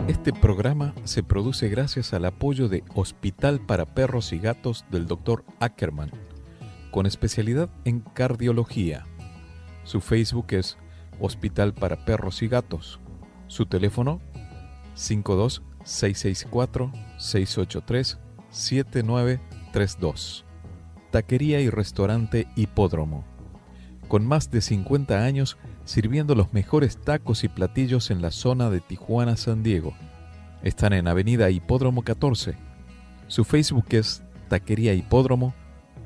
Este programa se produce gracias al apoyo de Hospital para Perros y Gatos del Dr. Ackerman, con especialidad en cardiología. Su Facebook es Hospital para Perros y Gatos. Su teléfono 52-664-683-7932. Taquería y restaurante Hipódromo. Con más de 50 años sirviendo los mejores tacos y platillos en la zona de Tijuana, San Diego. Están en Avenida Hipódromo 14. Su Facebook es Taquería Hipódromo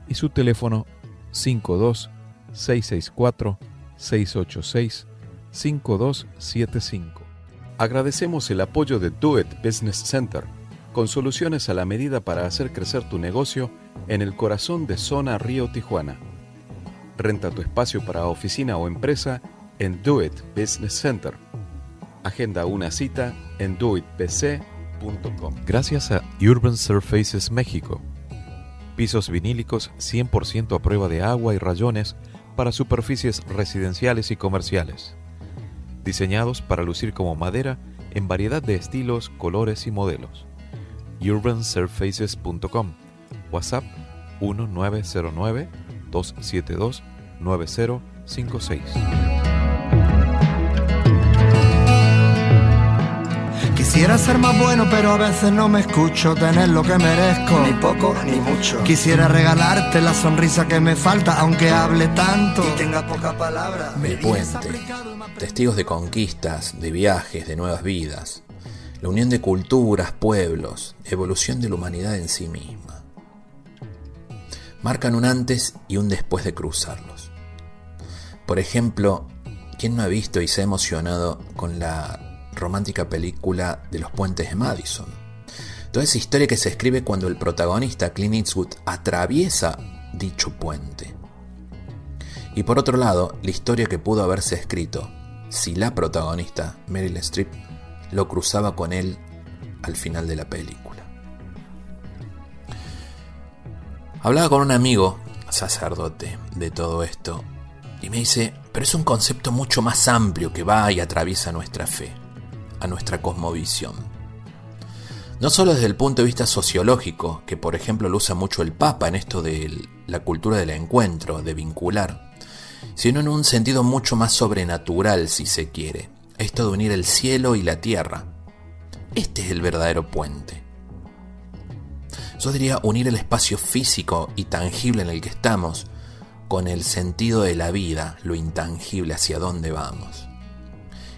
y su teléfono 52-664-686-5275. Agradecemos el apoyo de Do It Business Center, con soluciones a la medida para hacer crecer tu negocio en el corazón de Zona Río Tijuana. Renta tu espacio para oficina o empresa en Do It Business Center. Agenda una cita en doitbc.com. Gracias a Urban Surfaces México. Pisos vinílicos 100% a prueba de agua y rayones para superficies residenciales y comerciales. Diseñados para lucir como madera en variedad de estilos, colores y modelos. urbansurfaces.com. WhatsApp 1909-272-9056. Quisiera ser más bueno, pero a veces no me escucho tener lo que merezco, ni poco ni mucho. Quisiera regalarte la sonrisa que me falta, aunque hable tanto y tenga poca palabra. El puente, testigos de conquistas, de viajes, de nuevas vidas, la unión de culturas, pueblos, evolución de la humanidad en sí misma. Marcan un antes y un después de cruzarlos. Por ejemplo, ¿quién no ha visto y se ha emocionado con la romántica película de los puentes de Madison? Toda esa historia que se escribe cuando el protagonista Clint Eastwood atraviesa dicho puente. Y por otro lado, la historia que pudo haberse escrito si la protagonista, Meryl Streep, lo cruzaba con él al final de la película. Hablaba con un amigo sacerdote de todo esto y me dice, pero es un concepto mucho más amplio que va y atraviesa nuestra fe, a nuestra cosmovisión. No solo desde el punto de vista sociológico, que por ejemplo lo usa mucho el Papa en esto de la cultura del encuentro, de vincular, sino en un sentido mucho más sobrenatural, si se quiere, esto de unir el cielo y la tierra. Este es el verdadero puente. Yo diría unir el espacio físico y tangible en el que estamos con el sentido de la vida, lo intangible, hacia dónde vamos.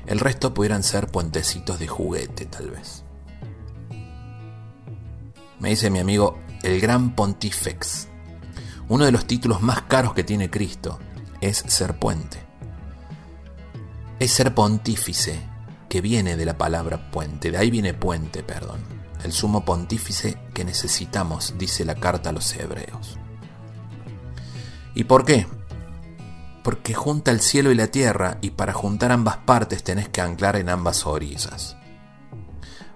El resto pudieran ser puentecitos de juguete, tal vez. Me dice mi amigo, el Gran Pontifex. Uno de los títulos más caros que tiene Cristo es ser puente. Es ser pontífice, que viene de la palabra puente. De ahí viene puente, perdón. El sumo pontífice que necesitamos, dice la carta a los hebreos. ¿Y por qué? Porque junta el cielo y la tierra, y para juntar ambas partes tenés que anclar en ambas orillas.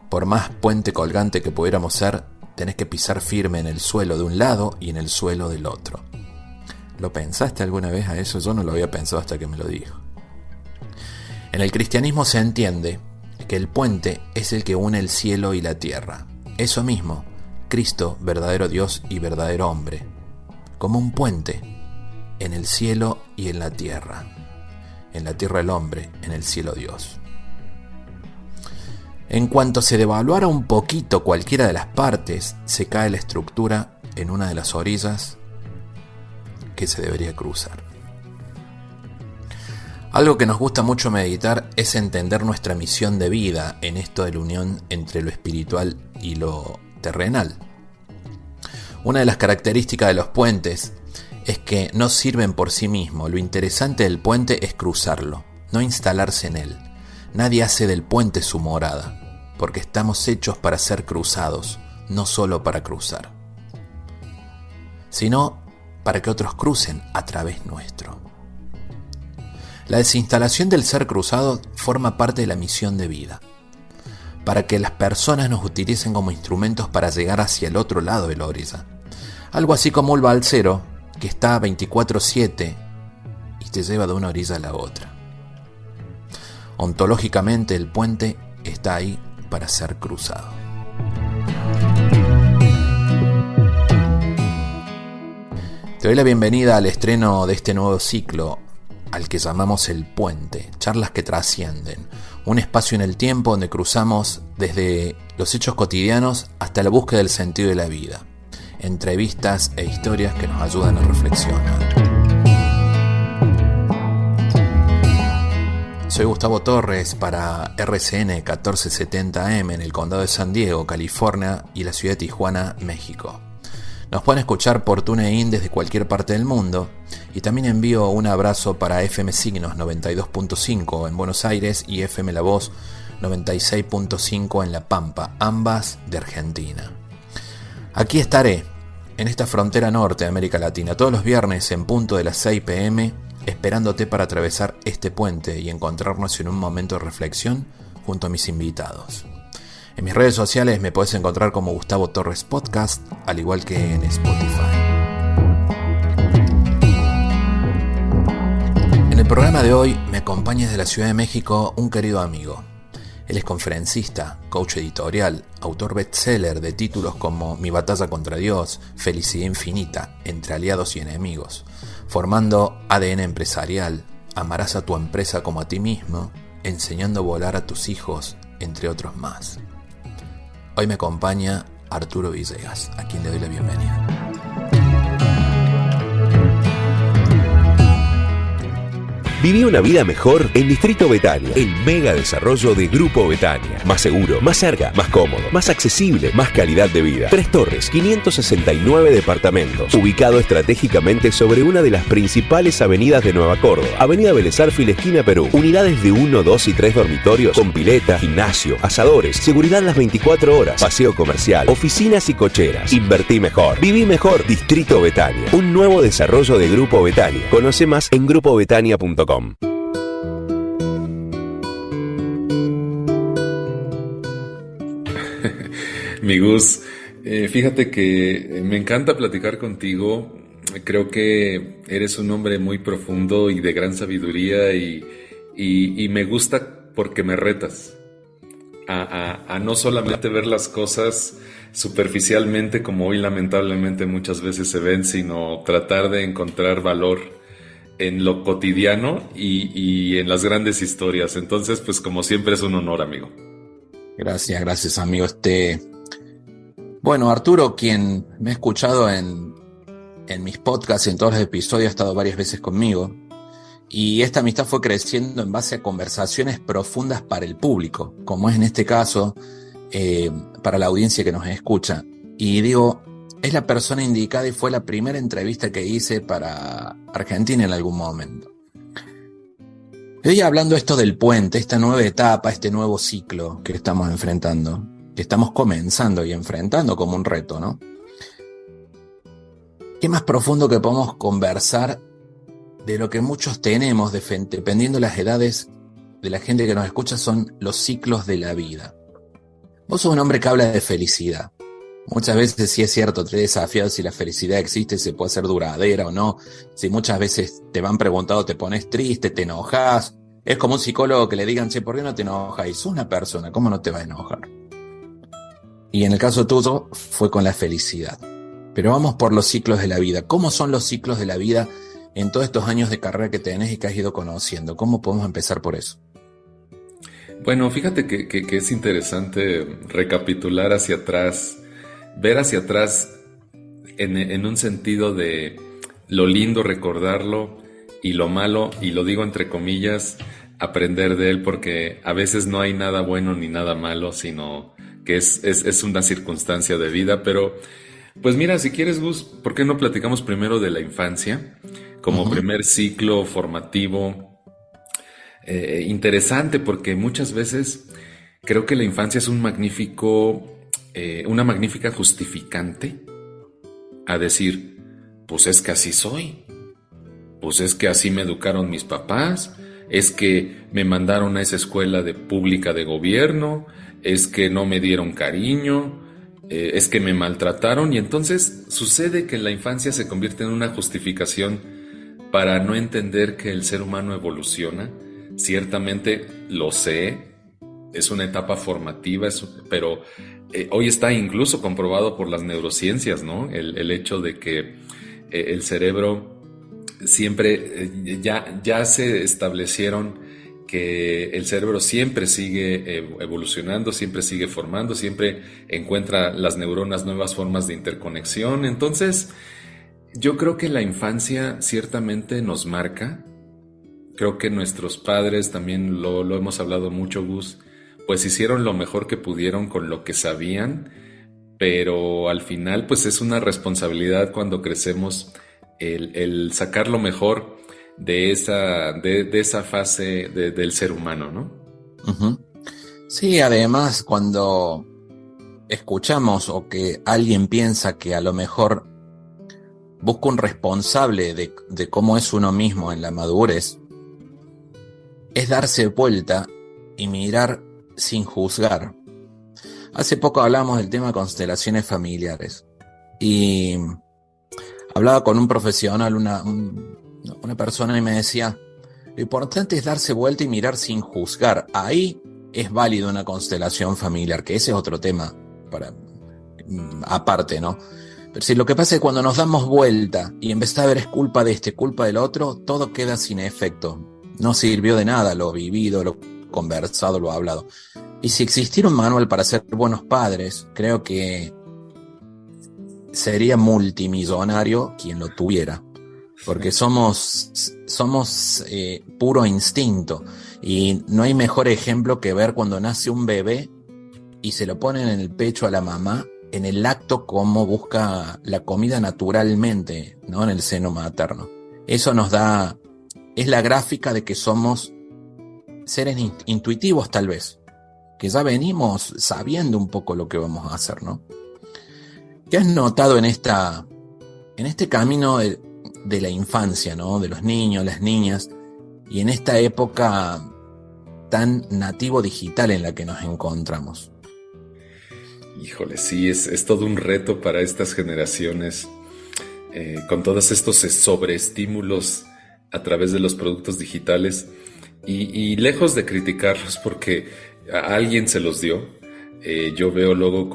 Por más puente colgante que pudiéramos ser, tenés que pisar firme en el suelo de un lado y en el suelo del otro. ¿Lo pensaste alguna vez a eso? Yo no lo había pensado hasta que me lo dijo. En el cristianismo se entiende que el puente es el que une el cielo y la tierra. Eso mismo, Cristo, verdadero Dios y verdadero hombre, como un puente en el cielo y en la tierra el hombre, en el cielo Dios. En cuanto se devaluara un poquito cualquiera de las partes, se cae la estructura en una de las orillas que se debería cruzar. Algo que nos gusta mucho meditar es entender nuestra misión de vida en esto de la unión entre lo espiritual y lo terrenal. Una de las características de los puentes es que no sirven por sí mismos. Lo interesante del puente es cruzarlo, no instalarse en él. Nadie hace del puente su morada, porque estamos hechos para ser cruzados, no solo para cruzar, sino para que otros crucen a través nuestro. La desinstalación del ser cruzado forma parte de la misión de vida, para que las personas nos utilicen como instrumentos para llegar hacia el otro lado de la orilla. Algo así como un balsero que está 24/7 y te lleva de una orilla a la otra. Ontológicamente el puente está ahí para ser cruzado. Te doy la bienvenida al estreno de este nuevo ciclo, al que llamamos El Puente, charlas que trascienden, un espacio en el tiempo donde cruzamos desde los hechos cotidianos hasta la búsqueda del sentido de la vida, entrevistas e historias que nos ayudan a reflexionar. Soy Gustavo Torres para RCN 1470 AM en el Condado de San Diego, California, y la ciudad de Tijuana, México. Nos pueden escuchar por TuneIn desde cualquier parte del mundo, y también envío un abrazo para FM Signos 92.5 en Buenos Aires y FM La Voz 96.5 en La Pampa, ambas de Argentina. Aquí estaré, en esta frontera norte de América Latina, todos los viernes en punto de las 6 p.m, esperándote para atravesar este puente y encontrarnos en un momento de reflexión junto a mis invitados. En mis redes sociales me podés encontrar como Gustavo Torres Podcast, al igual que en Spotify. En el programa de hoy me acompaña desde la Ciudad de México un querido amigo. Él es conferencista, coach editorial, autor bestseller de títulos como Mi batalla contra Dios, Felicidad infinita, Entre aliados y enemigos, formando ADN empresarial, Amarás a tu empresa como a ti mismo, Enseñando a volar a tus hijos, entre otros más. Hoy me acompaña Arturo Villegas, a quien le doy la bienvenida. Viví una vida mejor en Distrito Betania, el mega desarrollo de Grupo Betania. Más seguro, más cerca, más cómodo, más accesible, más calidad de vida. 3 torres, 569 departamentos, ubicado estratégicamente sobre una de las principales avenidas de Nueva Córdoba. Avenida Vélez Arfiel, esquina Perú. Unidades de 1, 2 y 3 dormitorios con pileta, gimnasio, asadores, seguridad las 24 horas, paseo comercial, oficinas y cocheras. Invertí mejor, viví mejor. Distrito Betania, un nuevo desarrollo de Grupo Betania. Conoce más en grupobetania.com. Mi Gus, fíjate que me encanta platicar contigo. Creo que eres un hombre muy profundo y de gran sabiduría y me gusta porque me retas a no solamente ver las cosas superficialmente como hoy lamentablemente muchas veces se ven, sino tratar de encontrar valor en lo cotidiano y en las grandes historias. Entonces, pues como siempre es un honor, amigo. Gracias, amigo. Bueno, Arturo, quien me ha escuchado en mis podcasts, en todos los episodios, ha estado varias veces conmigo. Y esta amistad fue creciendo en base a conversaciones profundas para el público, como es en este caso, para la audiencia que nos escucha. Y digo, es la persona indicada y fue la primera entrevista que hice para Argentina en algún momento. Hoy hablando esto del puente, esta nueva etapa, este nuevo ciclo que estamos enfrentando, que estamos comenzando y enfrentando como un reto, ¿no? ¿Qué más profundo que podemos conversar de lo que muchos tenemos, dependiendo de las edades de la gente que nos escucha, son los ciclos de la vida? Vos sos un hombre que habla de felicidad. Muchas veces sí es cierto, te he desafiado si la felicidad existe, si puede ser duradera o no. Si muchas veces te van preguntando, te pones triste, te enojas. Es como un psicólogo que le digan, che, ¿por qué no te enojas? Y sos una persona, ¿cómo no te va a enojar? Y en el caso tuyo fue con la felicidad. Pero vamos por los ciclos de la vida. ¿Cómo son los ciclos de la vida en todos estos años de carrera que tenés y que has ido conociendo? ¿Cómo podemos empezar por eso? Bueno, fíjate que es interesante recapitular hacia atrás, ver hacia atrás en un sentido de lo lindo, recordarlo, y lo malo, y lo digo entre comillas, aprender de él, porque a veces no hay nada bueno ni nada malo, sino que es una circunstancia de vida. Pero pues mira, si quieres, Gus, ¿por qué no platicamos primero de la infancia como primer ciclo formativo? Interesante, porque muchas veces creo que la infancia es una magnífica justificante a decir, pues es que así soy, pues es que así me educaron mis papás, es que me mandaron a esa escuela pública de gobierno, es que no me dieron cariño, es que me maltrataron. Y entonces sucede que la infancia se convierte en una justificación para no entender que el ser humano evoluciona. Ciertamente lo sé, es una etapa formativa, pero hoy está incluso comprobado por las neurociencias, ¿no? El hecho de que el cerebro siempre, ya se establecieron que el cerebro siempre sigue evolucionando, siempre sigue formando, siempre encuentra las neuronas nuevas formas de interconexión. Entonces, yo creo que la infancia ciertamente nos marca. Creo que nuestros padres, también lo hemos hablado mucho, Gus, pues hicieron lo mejor que pudieron con lo que sabían, pero al final pues es una responsabilidad cuando crecemos el sacar lo mejor de esa fase del ser humano, ¿no? Uh-huh. Sí, además cuando escuchamos o que alguien piensa que a lo mejor busca un responsable de cómo es uno mismo en la madurez, es darse vuelta y mirar sin juzgar. Hace poco hablamos del tema de constelaciones familiares y hablaba con un profesional, una persona, y me decía, lo importante es darse vuelta y mirar sin juzgar. Ahí es válido una constelación familiar, que ese es otro tema aparte, ¿no? Pero si lo que pasa es que cuando nos damos vuelta y en vez de ver es culpa de este, culpa del otro, todo queda sin efecto. No sirvió de nada lo vivido, lo conversado, lo hablado. Y si existiera un manual para ser buenos padres, creo que sería multimillonario quien lo tuviera. Porque somos puro instinto. Y no hay mejor ejemplo que ver cuando nace un bebé y se lo ponen en el pecho a la mamá, en el acto cómo busca la comida naturalmente, ¿no? En el seno materno. Eso nos da, es la gráfica de que somos seres intuitivos tal vez, que ya venimos sabiendo un poco lo que vamos a hacer, ¿no? ¿Qué has notado en este camino de la infancia, ¿no? De los niños, las niñas, y en esta época tan nativo digital en la que nos encontramos? Híjole, sí, es todo un reto para estas generaciones, con todos estos sobreestímulos a través de los productos digitales, y lejos de criticarlos porque a alguien se los dio, yo veo luego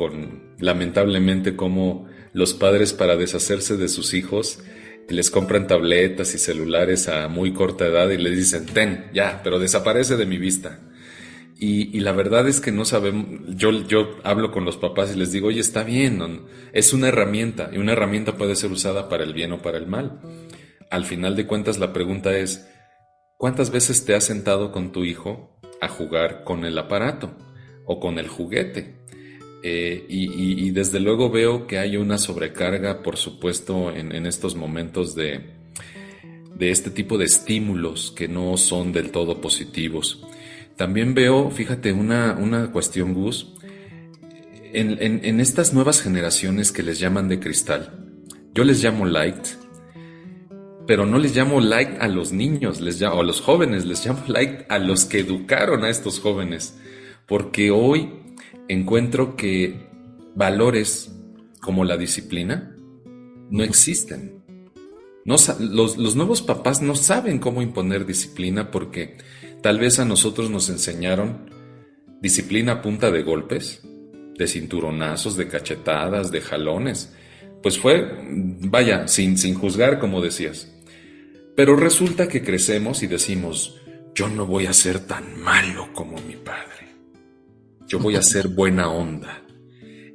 lamentablemente cómo los padres, para deshacerse de sus hijos, les compran tabletas y celulares a muy corta edad y les dicen, ten, ya, pero desaparece de mi vista. Y la verdad es que no sabemos. Yo hablo con los papás y les digo, oye, está bien, es una herramienta, y una herramienta puede ser usada para el bien o para el mal. Al final de cuentas, la pregunta es, ¿cuántas veces te has sentado con tu hijo a jugar con el aparato o con el juguete? Y desde luego veo que hay una sobrecarga, por supuesto, en estos momentos de este tipo de estímulos que no son del todo positivos. También veo, fíjate, una cuestión, Gus, en estas nuevas generaciones que les llaman de cristal. Yo les llamo light, pero no les llamo light a los niños, o a los jóvenes, les llamo light a los que educaron a estos jóvenes, porque hoy encuentro que valores como la disciplina no existen. Los nuevos papás no saben cómo imponer disciplina porque tal vez a nosotros nos enseñaron disciplina a punta de golpes, de cinturonazos, de cachetadas, de jalones. Pues fue, vaya, sin juzgar, como decías. Pero resulta que crecemos y decimos, yo no voy a ser tan malo como mi padre. Yo voy a ser buena onda.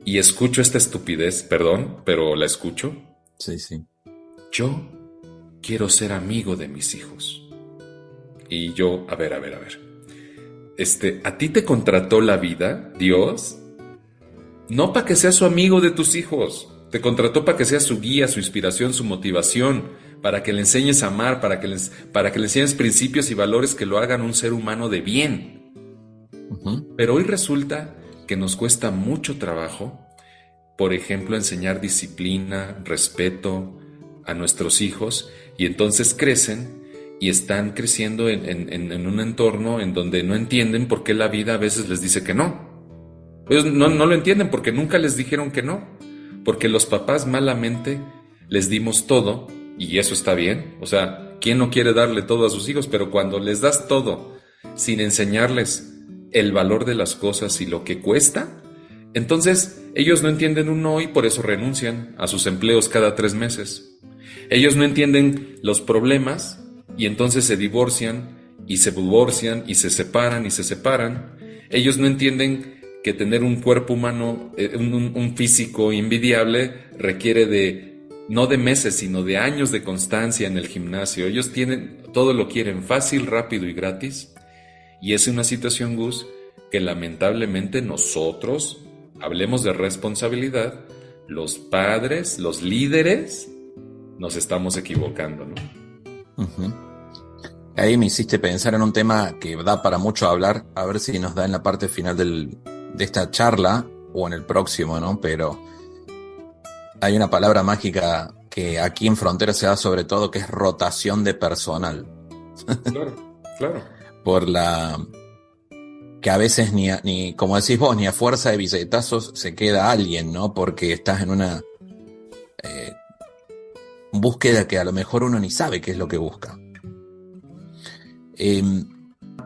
Y escucho esta estupidez, perdón, pero la escucho. Sí, sí. Yo quiero ser amigo de mis hijos. Y yo, a ver. ¿A ti te contrató la vida, Dios? No para que seas su amigo de tus hijos. Te contrató para que seas su guía, su inspiración, su motivación, para que le enseñes a amar, para que le enseñes principios y valores que lo hagan un ser humano de bien. Uh-huh. Pero hoy resulta que nos cuesta mucho trabajo, por ejemplo, enseñar disciplina, respeto a nuestros hijos, y entonces crecen y están creciendo en un entorno en donde no entienden por qué la vida a veces les dice que no. Ellos no lo entienden porque nunca les dijeron que no, porque los papás malamente les dimos todo, y eso está bien. O sea, ¿quién no quiere darle todo a sus hijos? Pero cuando les das todo sin enseñarles el valor de las cosas y lo que cuesta, entonces ellos no entienden un no y por eso renuncian a sus empleos cada 3 meses. Ellos no entienden los problemas y entonces se divorcian y se divorcian y se separan y se separan. Ellos no entienden que tener un cuerpo humano, un físico envidiable, requiere no de meses, sino de años de constancia en el gimnasio. Ellos todo lo quieren fácil, rápido y gratis. Y es una situación, Gus, que lamentablemente nosotros, hablemos de responsabilidad, los padres, los líderes, nos estamos equivocando, ¿no? Uh-huh. Ahí me hiciste pensar en un tema que da para mucho hablar, a ver si nos da en la parte final de esta charla o en el próximo, ¿no? Pero hay una palabra mágica que aquí en Frontera se da sobre todo, que es rotación de personal. Claro, claro. Que a veces ni como decís vos, ni a fuerza de billetazos se queda alguien, ¿no? Porque estás en una búsqueda que a lo mejor uno ni sabe qué es lo que busca.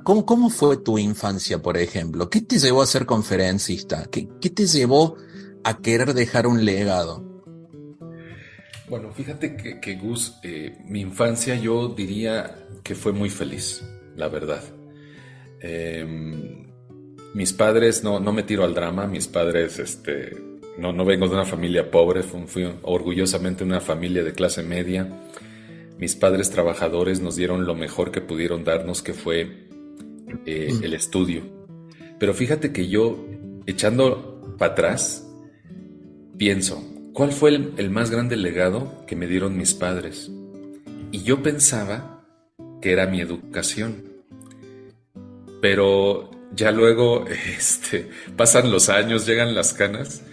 ¿Cómo fue tu infancia, por ejemplo? ¿Qué te llevó a ser conferencista? ¿Qué te llevó a querer dejar un legado? Bueno, fíjate que Gus, mi infancia yo diría que fue muy feliz, la verdad. Mis padres, no me tiro al drama, mis padres, no vengo de una familia pobre, fui orgullosamente una familia de clase media. Mis padres trabajadores nos dieron lo mejor que pudieron darnos, que fue el estudio. Pero fíjate que yo, echando para atrás, pienso, ¿cuál fue el más grande legado que me dieron mis padres? Y yo pensaba que era mi educación. Pero ya luego pasan los años, llegan las canas.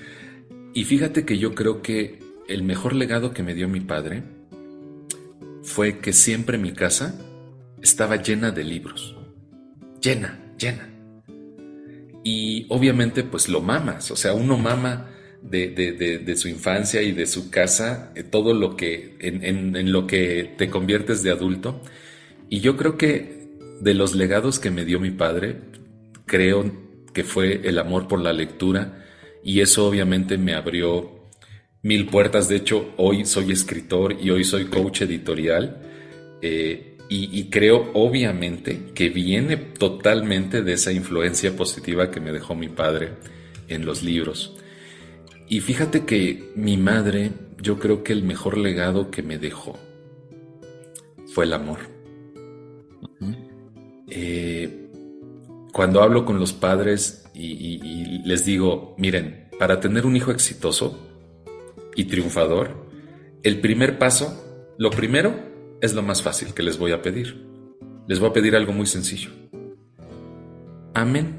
Y fíjate que yo creo que el mejor legado que me dio mi padre fue que siempre mi casa estaba llena de libros. Llena. Y obviamente pues lo mamas, o sea, uno mama de su infancia y de su casa, todo lo que en lo que te conviertes de adulto. Y yo creo que de los legados que me dio mi padre, creo que fue el amor por la lectura, y eso obviamente me abrió 1000 puertas. De hecho, hoy soy escritor y hoy soy coach editorial, y creo obviamente que viene totalmente de esa influencia positiva que me dejó mi padre en los libros. Y fíjate que mi madre, yo creo que el mejor legado que me dejó fue el amor. Cuando hablo con los padres y les digo, miren, para tener un hijo exitoso y triunfador, el primer paso, lo primero, es lo más fácil que les voy a pedir. Les voy a pedir algo muy sencillo. Amen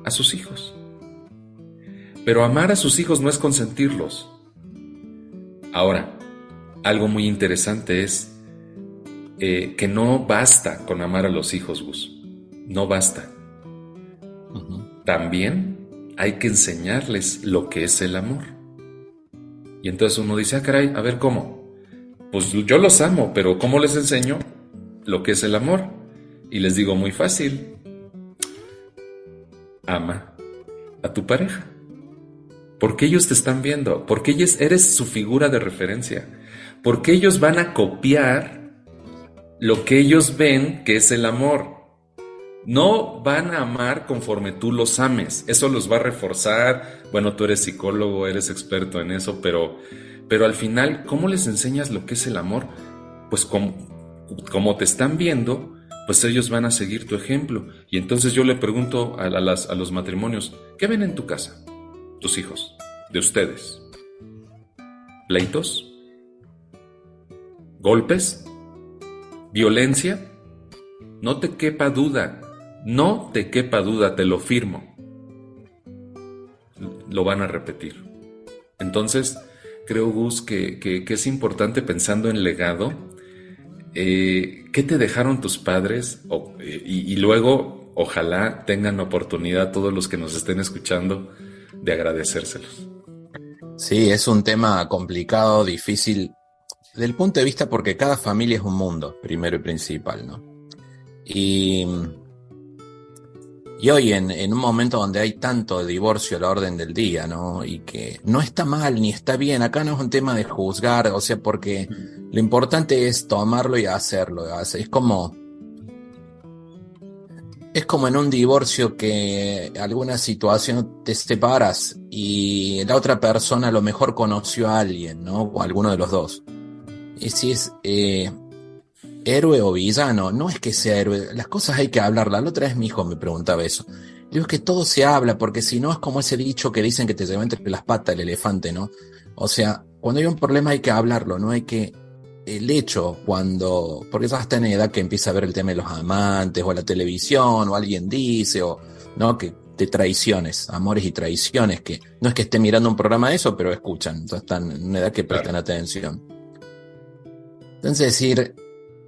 a sus hijos. Pero amar a sus hijos no es consentirlos. Ahora, algo muy interesante es que no basta con amar a los hijos, Gus. No basta. También hay que enseñarles lo que es el amor. Y entonces uno dice, caray, a ver, ¿cómo? Pues yo los amo, pero ¿cómo les enseño lo que es el amor? Y les digo, muy fácil. Ama a tu pareja. Porque ellos te están viendo, porque eres su figura de referencia, porque ellos van a copiar lo que ellos ven que es el amor. No van a amar conforme tú los ames, eso los va a reforzar. Bueno, tú eres psicólogo, eres experto en eso, pero al final, ¿cómo les enseñas lo que es el amor? Pues como te están viendo, pues ellos van a seguir tu ejemplo. Y entonces yo le pregunto a los matrimonios, ¿qué ven en tu casa? Tus hijos, de ustedes. ¿Pleitos? ¿Golpes? ¿Violencia? No te quepa duda, te lo firmo. Lo van a repetir. Entonces, creo, Gus, que es importante, pensando en legado, ¿qué te dejaron tus padres? Y luego, ojalá tengan oportunidad todos los que nos estén escuchando de agradecérselos. Sí, es un tema complicado, difícil, del punto de vista porque cada familia es un mundo, primero y principal, ¿no? Y Y hoy en un momento donde hay tanto divorcio a la orden del día, ¿no? Y que no está mal ni está bien, acá no es un tema de juzgar, o sea, porque lo importante es tomarlo y hacerlo. Es como en un divorcio que alguna situación te separas y la otra persona a lo mejor conoció a alguien, ¿no? O a alguno de los dos. Y si es héroe o villano, no es que sea héroe, las cosas hay que hablarlas. La otra vez mi hijo me preguntaba eso. Le digo, es que todo se habla, porque si no es como ese dicho que dicen que te lleva entre las patas el elefante, ¿no? O sea, cuando hay un problema hay que hablarlo, no hay que... El hecho porque ya está en edad que empieza a ver el tema de los amantes, o la televisión, o alguien dice, o no, que de traiciones, amores y traiciones, que no es que esté mirando un programa de eso, pero escuchan, ya están en una edad que prestan atención. Entonces decir,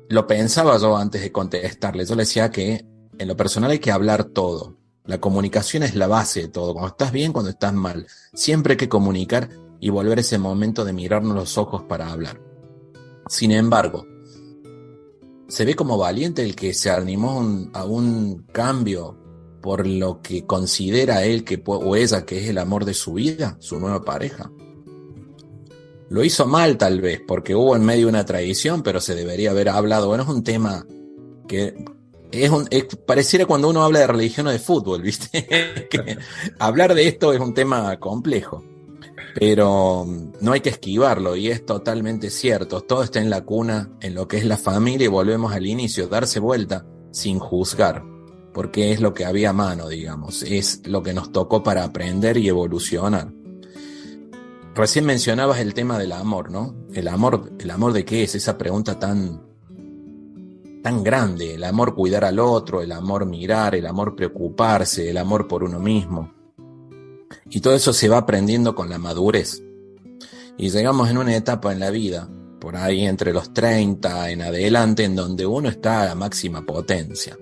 lo pensaba yo antes de contestarle, yo le decía que en lo personal hay que hablar todo, la comunicación es la base de todo, cuando estás bien, cuando estás mal, siempre hay que comunicar y volver a ese momento de mirarnos los ojos para hablar. Sin embargo, se ve como valiente el que se animó a un cambio por lo que considera él o ella que es el amor de su vida, su nueva pareja. Lo hizo mal tal vez, porque hubo en medio una traición, pero se debería haber hablado. Bueno, es un tema que pareciera cuando uno habla de religión o de fútbol, ¿viste? Que hablar de esto es un tema complejo. Pero no hay que esquivarlo, y es totalmente cierto. Todo está en la cuna, en lo que es la familia, y volvemos al inicio, darse vuelta sin juzgar, porque es lo que había a mano, digamos, es lo que nos tocó para aprender y evolucionar. Recién mencionabas el tema del amor, ¿no? ¿El amor de qué es? Esa pregunta tan grande. El amor cuidar al otro, el amor mirar, el amor preocuparse, el amor por uno mismo. Y todo eso se va aprendiendo con la madurez. Y llegamos en una etapa en la vida, por ahí entre los 30 en adelante, en donde uno está a máxima potencia.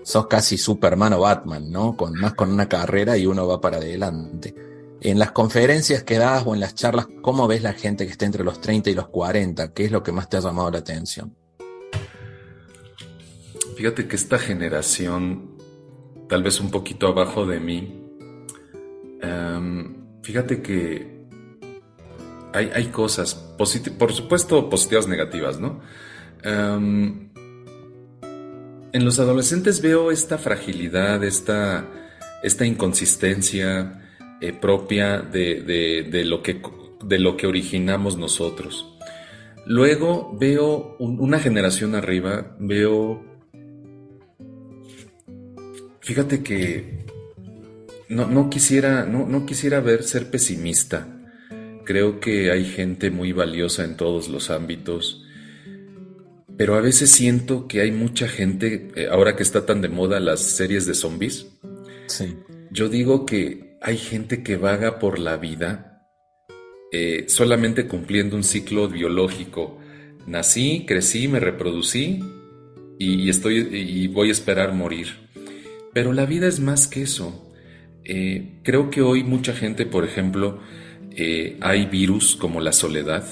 Sos casi Superman o Batman, ¿no? Con una carrera y uno va para adelante. En las conferencias que das o en las charlas, ¿cómo ves la gente que está entre los 30 y los 40? ¿Qué es lo que más te ha llamado la atención? Fíjate que esta generación, tal vez un poquito abajo de mí, fíjate que hay cosas, por supuesto positivas, negativas, ¿no? En los adolescentes veo esta fragilidad, esta inconsistencia propia de lo que originamos nosotros. Luego veo una generación arriba, fíjate que no quisiera ser pesimista. Creo que hay gente muy valiosa en todos los ámbitos, pero a veces siento que hay mucha gente, ahora que está tan de moda las series de zombies, sí. Yo digo que hay gente que vaga por la vida solamente cumpliendo un ciclo biológico. Nací, crecí, me reproducí y voy a esperar morir. Pero la vida es más que eso. Creo que hoy mucha gente, por ejemplo, hay virus como la soledad.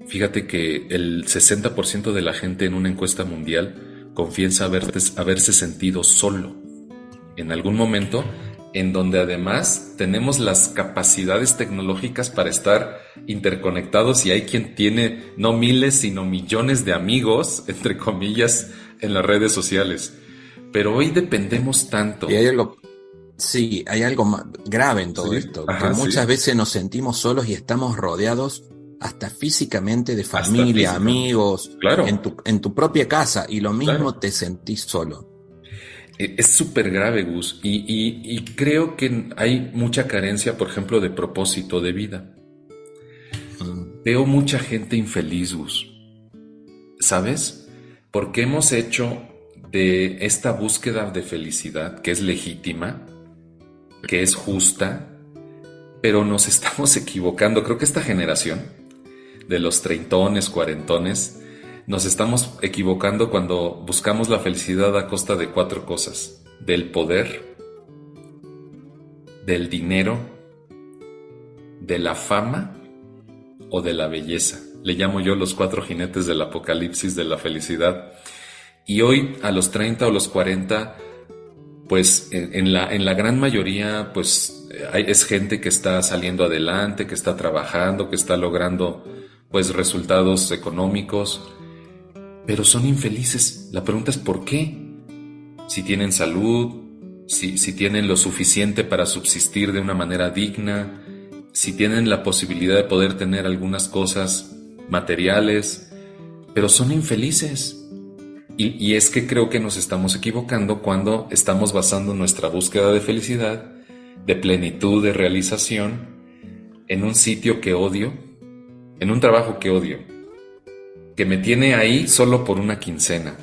Fíjate que el 60% de la gente en una encuesta mundial confiesa haberse sentido solo en algún momento, en donde además tenemos las capacidades tecnológicas para estar interconectados, y hay quien tiene no miles sino millones de amigos, entre comillas, en las redes sociales. Pero hoy dependemos tanto. Y hay algo más grave en todo esto, que muchas veces nos sentimos solos y estamos rodeados hasta físicamente de familia, amigos, claro, en tu propia casa, y lo mismo, claro, te sentís solo. Es súper grave, Gus, y creo que hay mucha carencia, por ejemplo, de propósito de vida. Veo mucha gente infeliz, Gus, ¿sabes? Porque hemos hecho de esta búsqueda de felicidad, que es legítima, que es justa, pero nos estamos equivocando. Creo que esta generación de los treintones, cuarentones, nos estamos equivocando cuando buscamos la felicidad a costa de 4 cosas: del poder, del dinero, de la fama o de la belleza. Le llamo yo los 4 jinetes del apocalipsis de la felicidad. Y hoy, a los 30 o los 40, pues en la gran mayoría, pues es gente que está saliendo adelante, que está trabajando, que está logrando pues resultados económicos, pero son infelices. La pregunta es ¿por qué? Si tienen salud, si tienen lo suficiente para subsistir de una manera digna, si tienen la posibilidad de poder tener algunas cosas materiales, pero son infelices. Y es que creo que nos estamos equivocando cuando estamos basando nuestra búsqueda de felicidad, de plenitud, de realización, en un sitio que odio, en un trabajo que odio, que me tiene ahí solo por una quincena.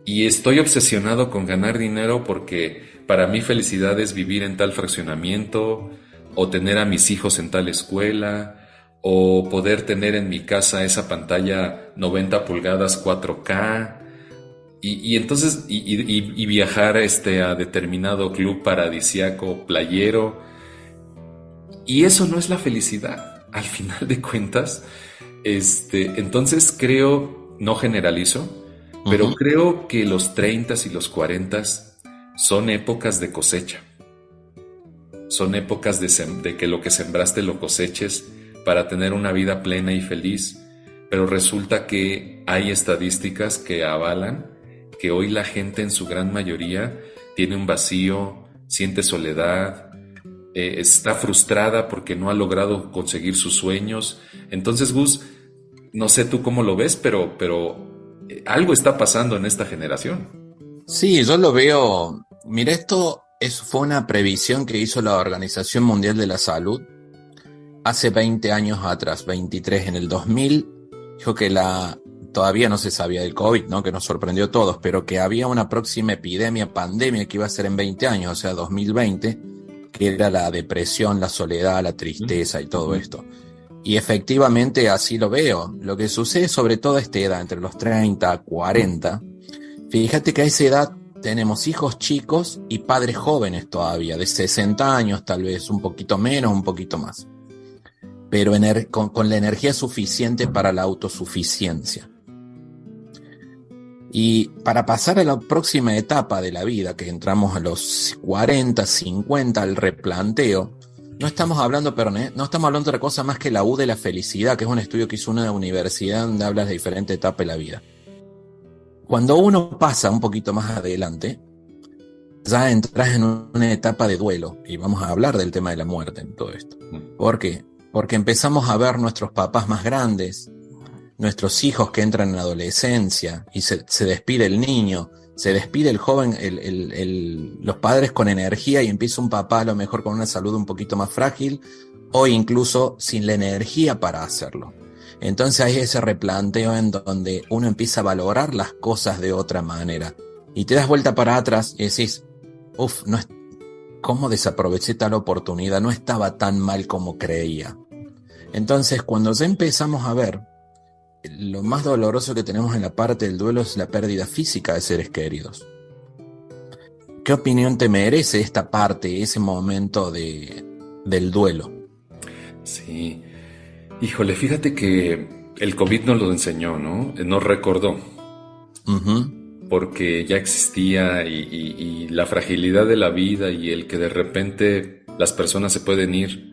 Y estoy obsesionado con ganar dinero porque para mí felicidad es vivir en tal fraccionamiento, o tener a mis hijos en tal escuela, o poder tener en mi casa esa pantalla 90 pulgadas 4K, y entonces y viajar a determinado club paradisiaco playero. Y eso no es la felicidad, al final de cuentas. Entonces creo, no generalizo, pero creo que los 30s y los 40s son épocas de cosecha. Son épocas de que lo que sembraste lo coseches para tener una vida plena y feliz. Pero resulta que hay estadísticas que avalan que hoy la gente en su gran mayoría tiene un vacío, siente soledad, está frustrada porque no ha logrado conseguir sus sueños. Entonces, Gus, no sé tú cómo lo ves, pero algo está pasando en esta generación. Sí, yo lo veo. Mira, fue una previsión que hizo la Organización Mundial de la Salud hace 20 años atrás, 23, en el 2000, dijo que todavía no se sabía del COVID, ¿no? Que nos sorprendió a todos, pero que había una próxima pandemia que iba a ser en 20 años, o sea, 2020, que era la depresión, la soledad, la tristeza y todo esto. Y efectivamente así lo veo. Lo que sucede sobre todo a esta edad, entre los 30, 40, fíjate que a esa edad tenemos hijos chicos y padres jóvenes todavía, de 60 años tal vez, un poquito menos, un poquito más, pero con la energía suficiente para la autosuficiencia. Y para pasar a la próxima etapa de la vida, que entramos a los 40, 50, al replanteo, no estamos hablando de otra cosa más que la U de la felicidad, que es un estudio que hizo una universidad donde habla de diferentes etapas de la vida. Cuando uno pasa un poquito más adelante, ya entras en una etapa de duelo, y vamos a hablar del tema de la muerte en todo esto. ¿Por qué? Porque empezamos a ver nuestros papás más grandes, nuestros hijos que entran en adolescencia, y se despide el niño, se despide el joven, los padres con energía, y empieza un papá a lo mejor con una salud un poquito más frágil, o incluso sin la energía para hacerlo. Entonces hay ese replanteo en donde uno empieza a valorar las cosas de otra manera, y te das vuelta para atrás y decís, ¿cómo desaproveché tal oportunidad? No estaba tan mal como creía. Entonces, cuando ya empezamos a ver, lo más doloroso que tenemos en la parte del duelo es la pérdida física de seres queridos. ¿Qué opinión te merece esta parte, ese momento del duelo? Sí, híjole, fíjate que el COVID nos lo enseñó, ¿no? Nos recordó. Porque ya existía y la fragilidad de la vida y el que de repente las personas se pueden ir.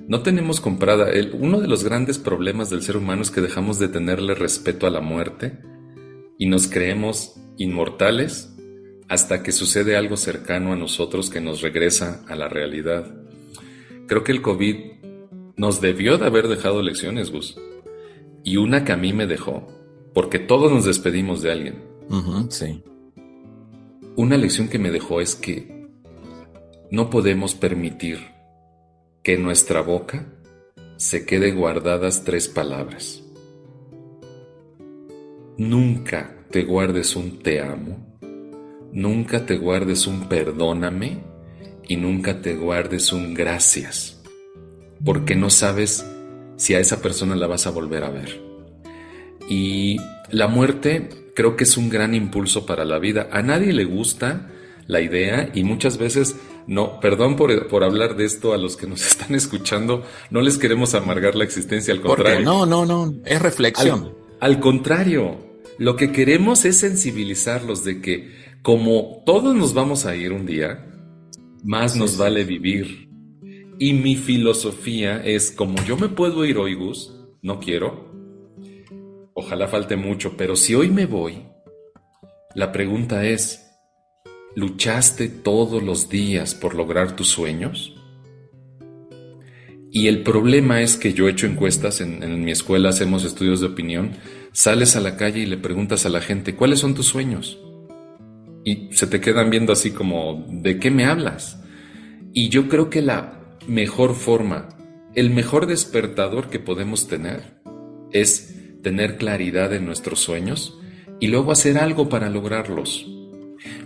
No tenemos comprada. Uno de los grandes problemas del ser humano es que dejamos de tenerle respeto a la muerte y nos creemos inmortales hasta que sucede algo cercano a nosotros que nos regresa a la realidad. Creo que el COVID nos debió de haber dejado lecciones, Gus. Y una que a mí me dejó, porque todos nos despedimos de alguien. Sí. Una lección que me dejó es que no podemos permitir que en nuestra boca se quede guardadas 3 palabras. Nunca te guardes un te amo, nunca te guardes un perdóname y nunca te guardes un gracias, porque no sabes si a esa persona la vas a volver a ver. Y la muerte creo que es un gran impulso para la vida. A nadie le gusta la idea y muchas veces, no, perdón por hablar de esto a los que nos están escuchando, no les queremos amargar la existencia, al contrario. No, es reflexión. Al contrario, lo que queremos es sensibilizarlos de que como todos nos vamos a ir un día, más nos vale vivir. Y mi filosofía es, como yo me puedo ir hoy, Gus, no quiero, ojalá falte mucho, pero si hoy me voy, la pregunta es, ¿luchaste todos los días por lograr tus sueños? Y el problema es que yo he hecho encuestas, en mi escuela hacemos estudios de opinión, sales a la calle y le preguntas a la gente, ¿cuáles son tus sueños? Y se te quedan viendo así como, ¿de qué me hablas? Y yo creo que la mejor forma, el mejor despertador que podemos tener es tener claridad en nuestros sueños y luego hacer algo para lograrlos.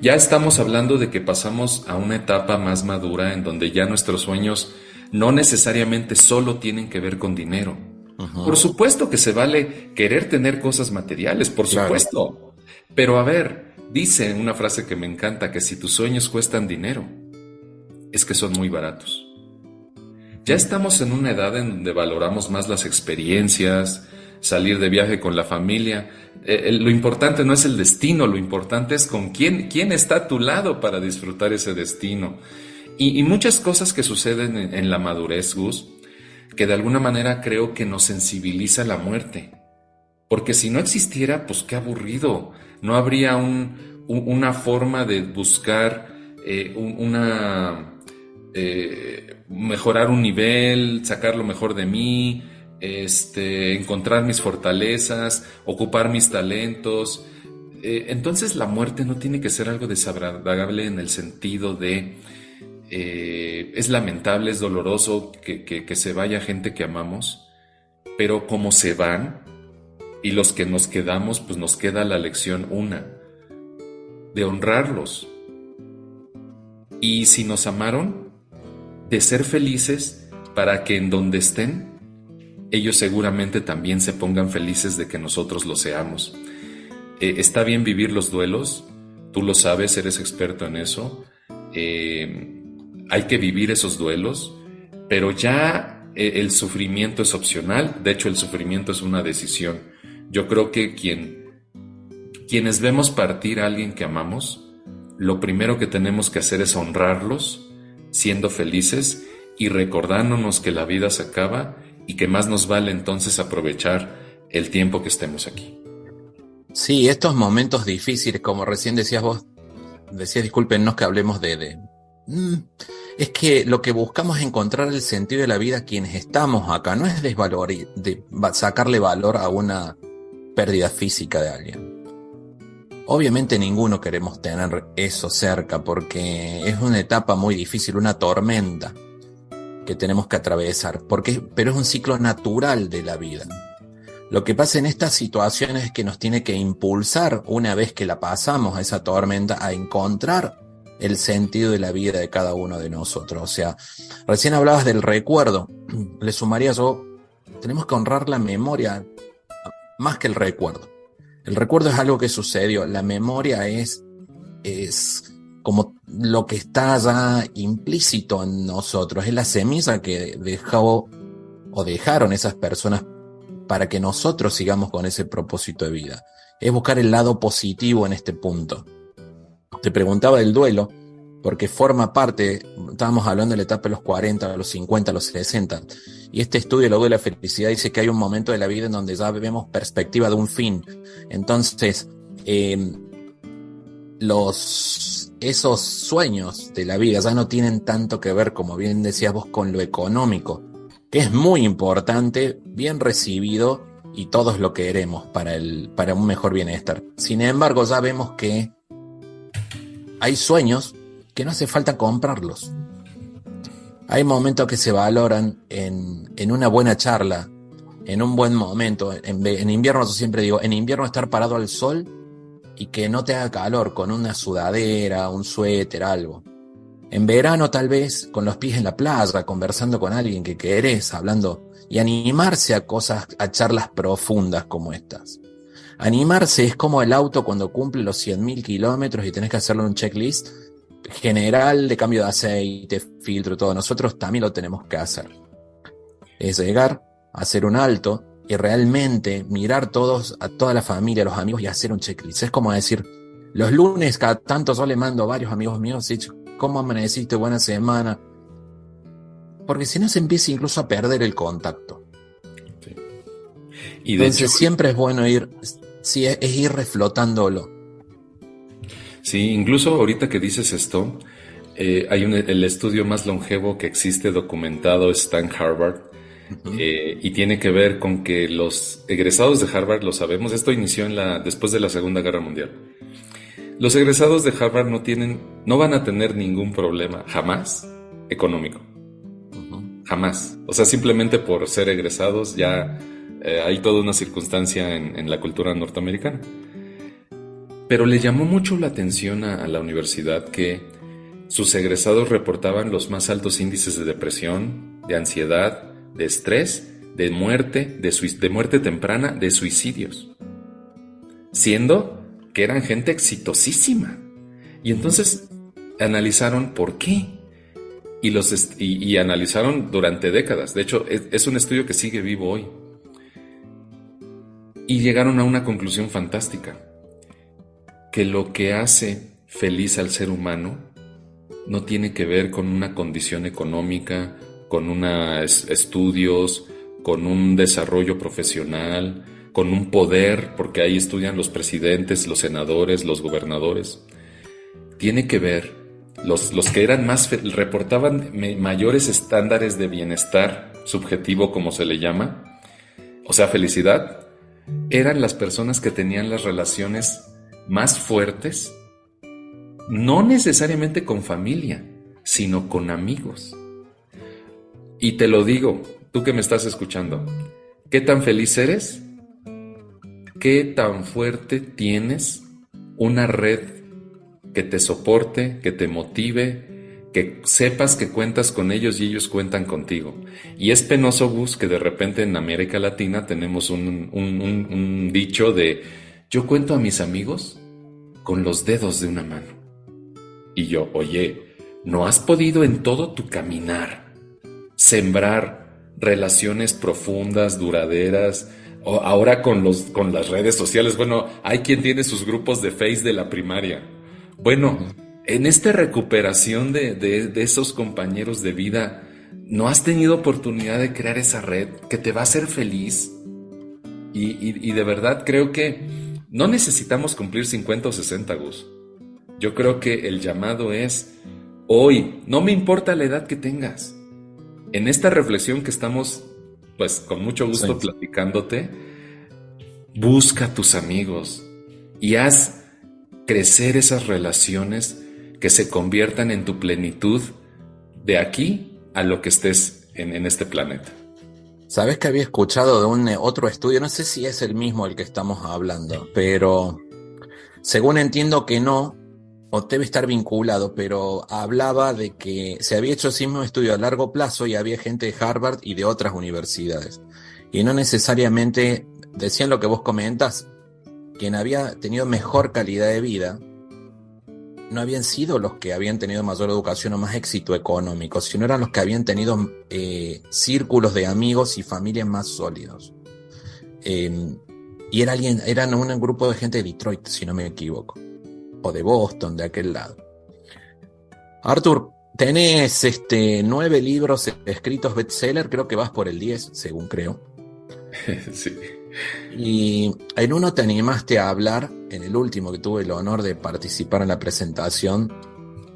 Ya estamos hablando de que pasamos a una etapa más madura en donde ya nuestros sueños no necesariamente solo tienen que ver con dinero. Uh-huh. Por supuesto que se vale querer tener cosas materiales, por supuesto. Claro. Pero a ver, dice una frase que me encanta, que si tus sueños cuestan dinero, es que son muy baratos. Ya estamos en una edad en donde valoramos más las experiencias, salir de viaje con la familia. Lo importante no es el destino, lo importante es con quién está a tu lado para disfrutar ese destino. Y muchas cosas que suceden en la madurez, Gus, que de alguna manera creo que nos sensibiliza la muerte. Porque si no existiera, pues qué aburrido. No habría una forma de buscar mejorar un nivel, sacar lo mejor de mí, encontrar mis fortalezas, ocupar mis talentos. Entonces la muerte no tiene que ser algo desagradable en el sentido de es lamentable, es doloroso que se vaya gente que amamos, pero como se van y los que nos quedamos, pues nos queda la lección de honrarlos. Y si nos amaron, de ser felices para que en donde estén, ellos seguramente también se pongan felices de que nosotros lo seamos. Está bien vivir los duelos, tú lo sabes, eres experto en eso. Hay que vivir esos duelos, pero ya el sufrimiento es opcional. De hecho, el sufrimiento es una decisión. Yo creo que quienes vemos partir a alguien que amamos, lo primero que tenemos que hacer es honrarlos, siendo felices y recordándonos que la vida se acaba y que más nos vale entonces aprovechar el tiempo que estemos aquí. Sí, estos momentos difíciles, como recién decías vos, discúlpenos que hablemos es que lo que buscamos es encontrar el sentido de la vida quienes estamos acá, no es sacarle valor a una pérdida física de alguien. Obviamente ninguno queremos tener eso cerca porque es una etapa muy difícil, una tormenta que tenemos que atravesar, pero es un ciclo natural de la vida. Lo que pasa en estas situaciones es que nos tiene que impulsar, una vez que la pasamos a esa tormenta, a encontrar el sentido de la vida de cada uno de nosotros. O sea, recién hablabas del recuerdo, le sumaría yo, tenemos que honrar la memoria más que el recuerdo. El recuerdo es algo que sucedió, la memoria es como lo que está ya implícito en nosotros, es la semilla que dejaron esas personas para que nosotros sigamos con ese propósito de vida. Es buscar el lado positivo en este punto. Te preguntaba del duelo, porque forma parte, estábamos hablando de la etapa de los 40, los 50, los 60, y este estudio, el duelo de la felicidad, dice que hay un momento de la vida en donde ya vemos perspectiva de un fin. Entonces, esos sueños de la vida ya no tienen tanto que ver, como bien decías vos, con lo económico, que es muy importante, bien recibido, y todos lo queremos para un mejor bienestar. Sin embargo, ya vemos que hay sueños que no hace falta comprarlos. Hay momentos que se valoran en una buena charla, en un buen momento. En invierno, yo siempre digo, en invierno estar parado al sol y que no te haga calor, con una sudadera, un suéter, algo. En verano tal vez con los pies en la playa, conversando con alguien que querés, hablando, y animarse a charlas profundas como estas. Animarse es como el auto cuando cumple los 100.000 kilómetros y tenés que hacerle un checklist general de cambio de aceite, filtro, todo. Nosotros también lo tenemos que hacer. Es llegar, hacer un alto, y realmente mirar a toda la familia, a los amigos y hacer un checklist. Es como decir, los lunes cada tanto yo le mando a varios amigos míos, ¿cómo amaneciste? Buena semana. Porque si no se empieza incluso a perder el contacto. Sí. Y de Entonces hecho, siempre es bueno es ir reflotándolo. sí, incluso ahorita que dices esto, hay el estudio más longevo que existe documentado está en Harvard. Y tiene que ver con que los egresados de Harvard, lo sabemos, esto inició después de la Segunda Guerra Mundial. Los egresados de Harvard no van a tener ningún problema, jamás, económico. Jamás. O sea, simplemente por ser egresados ya hay toda una circunstancia en la cultura norteamericana. Pero le llamó mucho la atención a la universidad que sus egresados reportaban los más altos índices de depresión, de ansiedad, de estrés, de muerte, de muerte temprana, de suicidios, siendo que eran gente exitosísima. Y entonces analizaron por qué y analizaron durante décadas. De hecho, es un estudio que sigue vivo hoy. Y llegaron a una conclusión fantástica, que lo que hace feliz al ser humano no tiene que ver con una condición económica, con unos estudios, con un desarrollo profesional, con un poder, porque ahí estudian los presidentes, los senadores, los gobernadores. Tiene que ver, los que eran reportaban mayores estándares de bienestar subjetivo, como se le llama, o sea, felicidad, eran las personas que tenían las relaciones más fuertes, no necesariamente con familia, sino con amigos. Y te lo digo, tú que me estás escuchando, ¿qué tan feliz eres? ¿Qué tan fuerte tienes una red que te soporte, que te motive, que sepas que cuentas con ellos y ellos cuentan contigo? Y es penoso, Gus, que de repente en América Latina tenemos un dicho de yo cuento a mis amigos con los dedos de una mano. Y yo, oye, ¿no has podido en todo tu caminar sembrar relaciones profundas, duraderas? O ahora con las redes sociales, bueno, hay quien tiene sus grupos de Face de la primaria. Bueno, en esta recuperación de esos compañeros de vida, ¿no has tenido oportunidad de crear esa red que te va a hacer feliz? Y de verdad creo que no necesitamos cumplir 50 o 60, Gus. Yo creo que el llamado es hoy, no me importa la edad que tengas. En esta reflexión que estamos, pues con mucho gusto platicándote, busca a tus amigos y haz crecer esas relaciones que se conviertan en tu plenitud de aquí a lo que estés en este planeta. ¿Sabes que había escuchado de otro estudio? No sé si es el mismo el que estamos hablando, pero según entiendo que no, o debe estar vinculado, pero hablaba de que se había hecho ese mismo estudio a largo plazo y había gente de Harvard y de otras universidades. Y no necesariamente decían lo que vos comentas, quien había tenido mejor calidad de vida no habían sido los que habían tenido mayor educación o más éxito económico, sino eran los que habían tenido círculos de amigos y familias más sólidos. Y eran un grupo de gente de Detroit, si no me equivoco, o de Boston, de aquel lado. Arthur, tenés 9 libros escritos bestseller, creo que vas por el 10, según creo. Sí. Y en uno te animaste a hablar, en el último que tuve el honor de participar en la presentación,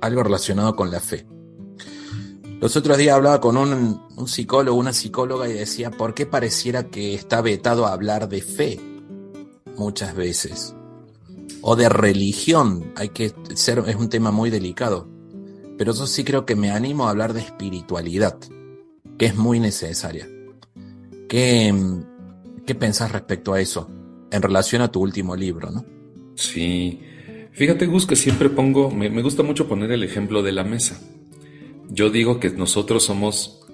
algo relacionado con la fe. Los otros días hablaba con un psicólogo, una psicóloga, y decía, ¿por qué pareciera que está vetado hablar de fe muchas veces? O de religión, es un tema muy delicado. Pero yo sí creo que me animo a hablar de espiritualidad, que es muy necesaria. ¿Qué pensás respecto a eso en relación a tu último libro, no? Sí, fíjate, Gus, que siempre me gusta mucho poner el ejemplo de la mesa. Yo digo que nosotros somos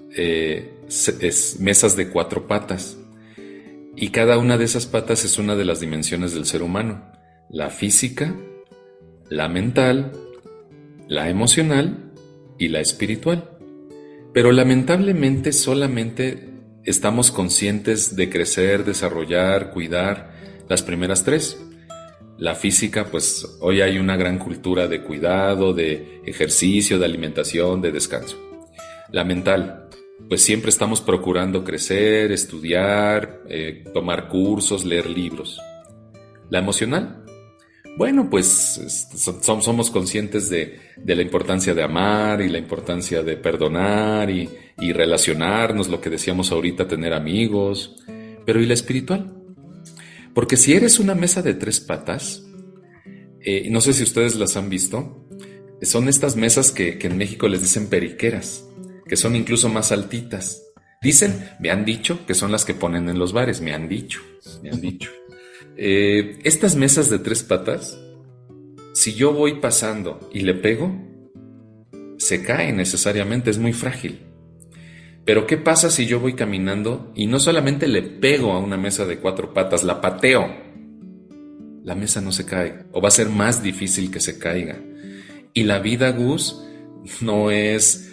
mesas de 4 patas y cada una de esas patas es una de las dimensiones del ser humano: la física, la mental, la emocional y la espiritual. Pero lamentablemente solamente estamos conscientes de crecer, desarrollar, cuidar las primeras tres. La física, pues hoy hay una gran cultura de cuidado, de ejercicio, de alimentación, de descanso. La mental, pues siempre estamos procurando crecer, estudiar, tomar cursos, leer libros. La emocional, bueno, pues somos conscientes de la importancia de amar y la importancia de perdonar y relacionarnos, lo que decíamos ahorita, tener amigos. Pero ¿y la espiritual? Porque si eres una mesa de tres patas, no sé si ustedes las han visto, son estas mesas que en México les dicen periqueras, que son incluso más altitas. Dicen, me han dicho, que son las que ponen en los bares, me han dicho. Estas mesas de tres patas, si yo voy pasando y le pego, se cae necesariamente, es muy frágil. Pero ¿qué pasa si yo voy caminando y no solamente le pego a una mesa de cuatro patas, la pateo? La mesa no se cae, o va a ser más difícil que se caiga. Y la vida, Gus, no es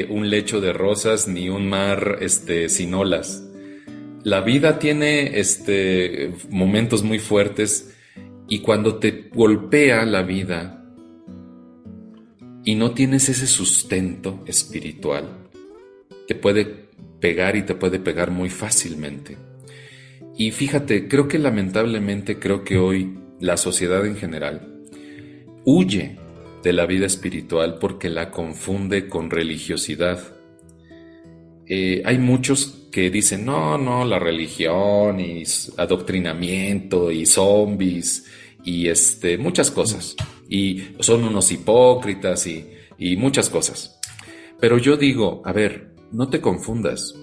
un lecho de rosas ni un mar sin olas. La vida tiene momentos muy fuertes, y cuando te golpea la vida y no tienes ese sustento espiritual, te puede pegar, y te puede pegar muy fácilmente. Y fíjate, creo que hoy la sociedad en general huye de la vida espiritual porque la confunde con religiosidad. Hay muchos que dicen, no, la religión y adoctrinamiento y zombies y muchas cosas. Y son unos hipócritas y muchas cosas. Pero yo digo, a ver, no te confundas.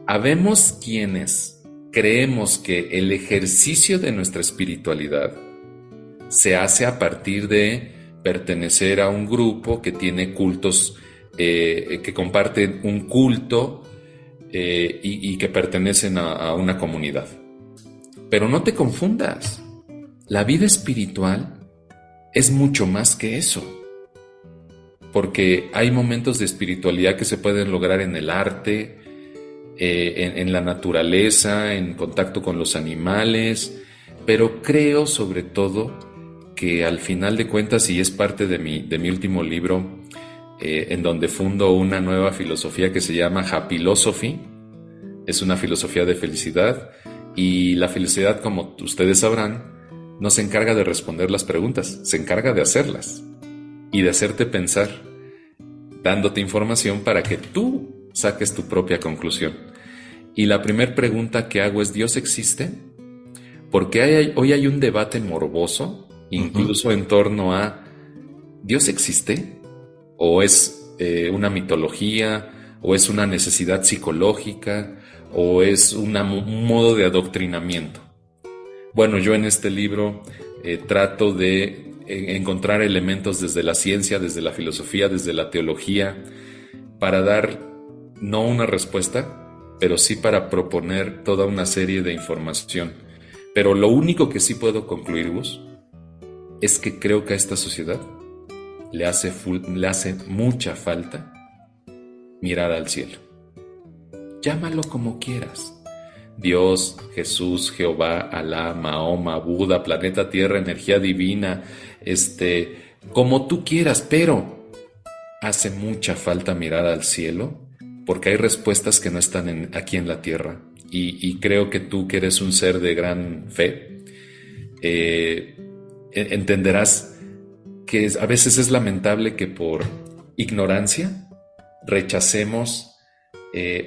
Habemos quienes creemos que el ejercicio de nuestra espiritualidad se hace a partir de pertenecer a un grupo que tiene cultos, que comparten un culto y que pertenecen a una comunidad. Pero no te confundas. La vida espiritual es mucho más que eso. Porque hay momentos de espiritualidad que se pueden lograr en el arte, en la naturaleza, en contacto con los animales, pero creo sobre todo que al final de cuentas, y es parte de mi último libro, en donde fundo una nueva filosofía que se llama Happilosophy, es una filosofía de felicidad, y la felicidad, como ustedes sabrán, no se encarga de responder las preguntas, se encarga de hacerlas y de hacerte pensar, dándote información para que tú saques tu propia conclusión. Y la primera pregunta que hago es, ¿Dios existe? Porque hoy hay un debate morboso, incluso en torno a, ¿Dios existe? ¿O es una mitología? ¿O es una necesidad psicológica? ¿O es un modo de adoctrinamiento? Bueno, yo en este libro trato de encontrar elementos desde la ciencia, desde la filosofía, desde la teología, para dar no una respuesta, pero sí para proponer toda una serie de información. Pero lo único que sí puedo concluir, Gus, es que creo que a esta sociedad le hace mucha falta mirar al cielo. Llámalo como quieras. Dios, Jesús, Jehová, Alá, Mahoma, Buda, planeta Tierra, energía divina, como tú quieras, pero hace mucha falta mirar al cielo, porque hay respuestas que no están aquí en la tierra, y creo que tú, que eres un ser de gran fe, entenderás que a veces es lamentable que por ignorancia rechacemos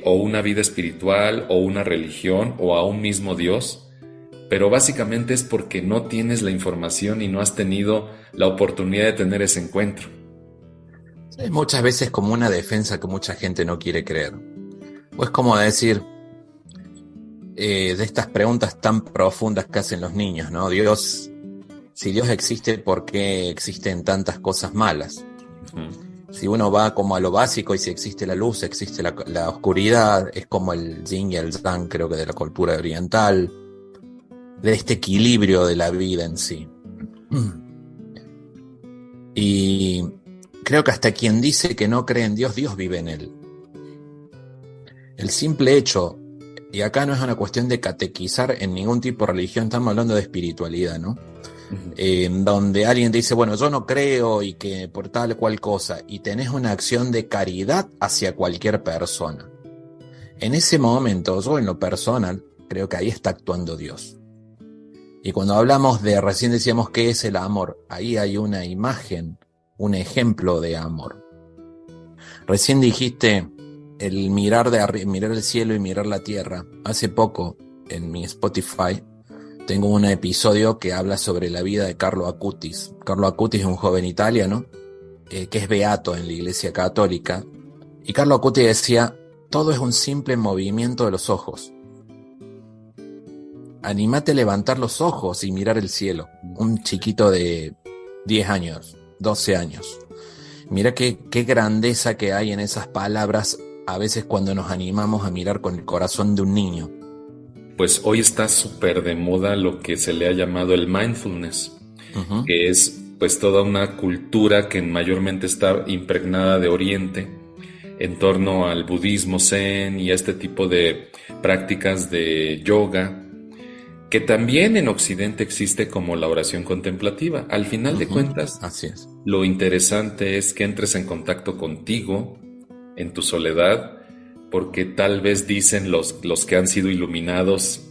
o una vida espiritual, o una religión, o a un mismo Dios, pero básicamente es porque no tienes la información y no has tenido la oportunidad de tener ese encuentro. Es muchas veces como una defensa que mucha gente no quiere creer. O es como decir, de estas preguntas tan profundas que hacen los niños, ¿no? Si Dios existe, ¿por qué existen tantas cosas malas? Si uno va como a lo básico, y si existe la luz, existe la oscuridad, es como el yin y el yang, creo que de la cultura oriental, de este equilibrio de la vida en sí. Y creo que hasta quien dice que no cree en Dios, Dios vive en él. El simple hecho Y acá no es una cuestión de catequizar en ningún tipo de religión, estamos hablando de espiritualidad, ¿no? Donde alguien te dice, bueno, yo no creo y que por tal cual cosa, y tenés una acción de caridad hacia cualquier persona. En ese momento, yo en lo personal, creo que ahí está actuando Dios. Y cuando hablamos de, recién decíamos qué es el amor, ahí hay una imagen, un ejemplo de amor. Recién dijiste el mirar mirar el cielo y mirar la tierra. Hace poco, en mi Spotify, tengo un episodio que habla sobre la vida de Carlo Acutis. Carlo Acutis es un joven italiano que es beato en la Iglesia Católica. Y Carlo Acutis decía, todo es un simple movimiento de los ojos. Anímate a levantar los ojos y mirar el cielo. Un chiquito de 10 años, 12 años. Mira qué grandeza que hay en esas palabras a veces cuando nos animamos a mirar con el corazón de un niño. Pues hoy está súper de moda lo que se le ha llamado el mindfulness, que es pues toda una cultura que mayormente está impregnada de Oriente en torno al budismo zen y a este tipo de prácticas de yoga, que también en Occidente existe como la oración contemplativa. Al final de cuentas, así es. Lo interesante es que entres en contacto contigo, en tu soledad, porque tal vez dicen los que han sido iluminados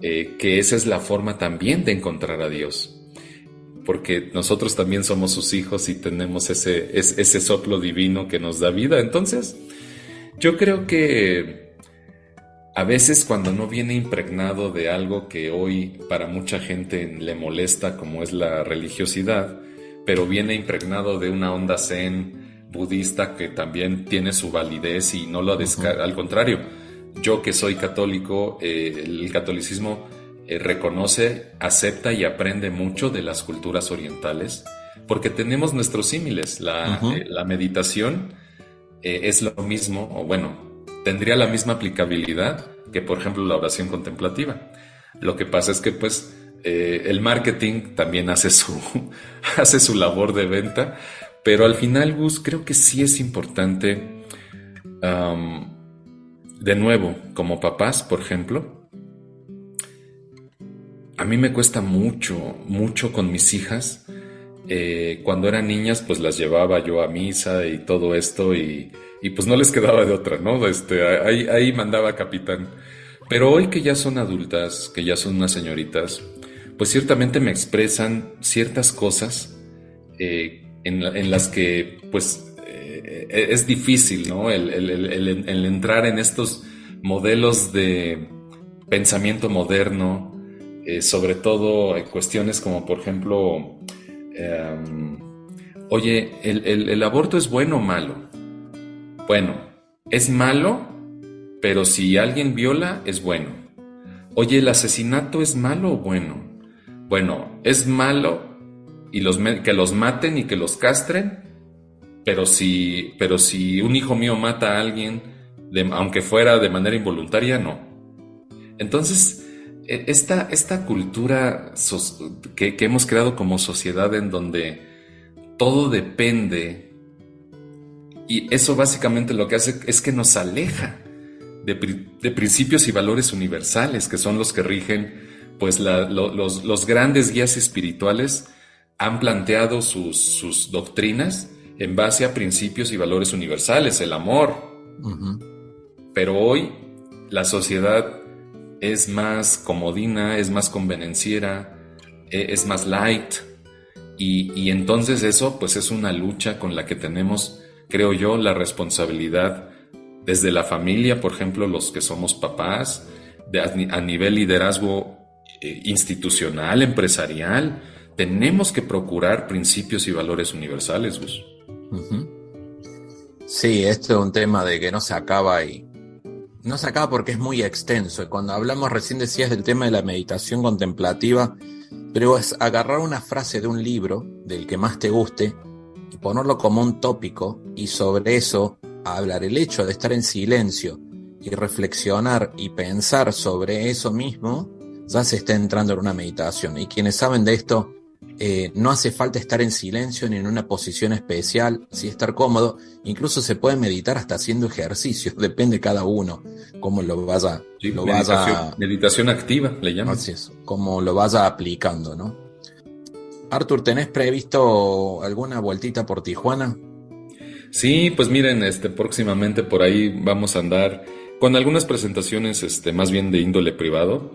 que esa es la forma también de encontrar a Dios. Porque nosotros también somos sus hijos y tenemos ese soplo divino que nos da vida. Entonces, yo creo que a veces cuando no viene impregnado de algo que hoy para mucha gente le molesta, como es la religiosidad, pero viene impregnado de una onda zen budista que también tiene su validez y no lo descarga. Al contrario, yo que soy católico, el catolicismo reconoce, acepta y aprende mucho de las culturas orientales, porque tenemos nuestros símiles. La meditación es lo mismo, o bueno, tendría la misma aplicabilidad que, por ejemplo, la oración contemplativa. Lo que pasa es que, pues, el marketing también hace su labor de venta, pero al final, Gus, creo que sí es importante, de nuevo, como papás, por ejemplo, a mí me cuesta mucho con mis hijas. Cuando eran niñas, pues las llevaba yo a misa y todo esto, y pues no les quedaba de otra, ¿no? Ahí mandaba capitán. Pero hoy que ya son adultas, que ya son unas señoritas, pues ciertamente me expresan ciertas cosas en las que, pues, es difícil, ¿no? El entrar en estos modelos de pensamiento moderno, sobre todo cuestiones como, por ejemplo, oye, ¿el aborto es bueno o malo? Bueno, es malo, pero si alguien viola, es bueno. Oye, ¿el asesinato es malo o bueno? Bueno, es malo y que los maten y que los castren, pero si un hijo mío mata a alguien, aunque fuera de manera involuntaria, no. Entonces, esta cultura que hemos creado como sociedad en donde todo depende, y eso básicamente lo que hace es que nos aleja de principios y valores universales, que son los que rigen, pues los grandes guías espirituales han planteado sus doctrinas en base a principios y valores universales, el amor. Pero hoy la sociedad es más comodina, es más convenenciera, es más light, y entonces eso pues es una lucha con la que tenemos, creo yo, la responsabilidad desde la familia, por ejemplo, los que somos papás, a nivel liderazgo institucional, empresarial. Tenemos que procurar principios y valores universales, Gus. Sí, esto es un tema de que no se acaba y no se acaba porque es muy extenso. Y cuando hablamos, recién decías del tema de la meditación contemplativa, pero es agarrar una frase de un libro, del que más te guste, y ponerlo como un tópico, y sobre eso hablar. El hecho de estar en silencio y reflexionar y pensar sobre eso mismo, ya se está entrando en una meditación. Y quienes saben de esto No hace falta estar en silencio ni en una posición especial, sí estar cómodo. Incluso se puede meditar hasta haciendo ejercicio, depende cada uno cómo lo vaya, sí, meditación activa, le llaman. Así es, cómo lo vaya aplicando, ¿no? Arthur, ¿tenés previsto alguna vueltita por Tijuana? Sí, pues miren, próximamente por ahí vamos a andar con algunas presentaciones, más bien de índole privado,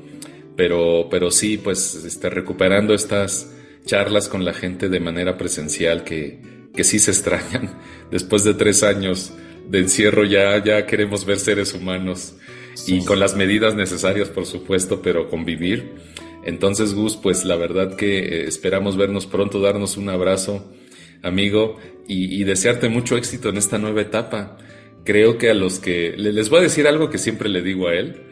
pero sí, pues, recuperando estas charlas con la gente de manera presencial que sí se extrañan. Después de 3 años de encierro ya queremos ver seres humanos, sí, y con las medidas necesarias, por supuesto, pero convivir. Entonces, Gus, pues la verdad que esperamos vernos pronto, darnos un abrazo, amigo, y desearte mucho éxito en esta nueva etapa. Creo que a los que... Les voy a decir algo que siempre le digo a él,